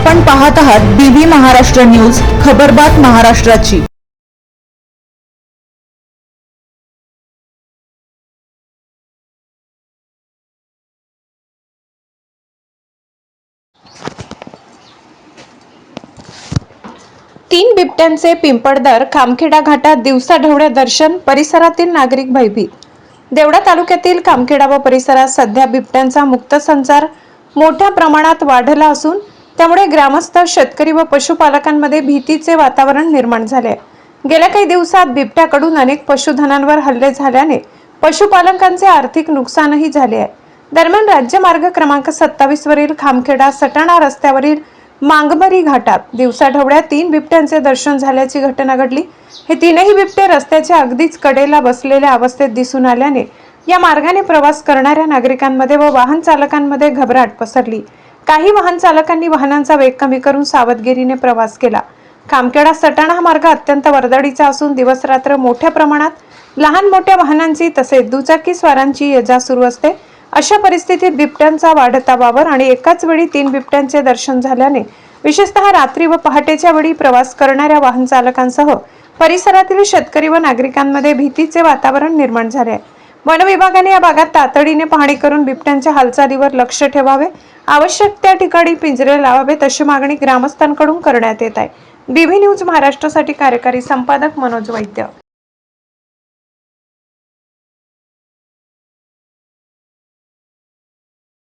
आपण पाहत आहात बीबी महाराष्ट्र न्यूज, खबरबात महाराष्ट्राची। तीन बिबट्यांचे पिंपळदर खामखेडा घाटात दिवसाढवळ्या दर्शन, परिसरातील नागरिक भयभीत। देवळा तालुक्यातील खामखेडा व परिसरात सध्या बिबट्यांचा मुक्त संचार मोठ्या प्रमाणात वाढला असून त्यामुळे ग्रामस्थ, शेतकरी व पशुपालकांमध्ये भीतीचे वातावरण निर्माण झाले। गेल्या काही दिवसात बिबट्याकडून अनेक पशुधनांवर हल्ले झाल्याने पशुपालकांचे आर्थिक नुकसानही झाले आहे। दरम्यान राज्य मार्ग क्रमांक 27 वरील खामखेडा सटाणा रस्त्यावरील मांगमरी घाटात दिवसाढवळ्या तीन बिबट्यांचे दर्शन झाल्याची घटना घडली। हे तीनही बिबटे रस्त्याच्या अगदीच कडेला बसलेल्या अवस्थेत दिसून आल्याने या मार्गाने प्रवास करणाऱ्या नागरिकांमध्ये व वाहन चालकांमध्ये घबराट पसरली। काही वाहन चालकांनी वाहनांचा वेग कमी करून सावधगिरीने प्रवास केला। खामखेडा सटाणा हा मार्ग अत्यंत वर्दळीचा असून दिवस रात्र मोठ्या प्रमाणात लहान मोठ्या वाहनांची तसेच दुचाकी स्वारांची ये-जा सुरू असते। अशा परिस्थितीत बिबट्यांचा वाढता वावर आणि एकाच वेळी तीन बिबट्यांचे दर्शन झाल्याने विशेषतः रात्री व पहाटेच्या वेळी प्रवास करणाऱ्या वाहन चालकांसह परिसरातील शेतकरी व नागरिकांमध्ये भीतीचे वातावरण निर्माण झाले आहे। वन विभागाने या भागात तातडीने पाहणी करून बिबट्यांच्या हालचालीवर लक्ष ठेवावे, आवश्यक त्या ठिकाणी पिंजरे लावावेत अशी मागणी ग्रामस्थांकडून करण्यात येत आहे। बीबी न्यूज महाराष्ट्रासाठी कार्यकारी संपादक मनोज वैद्य।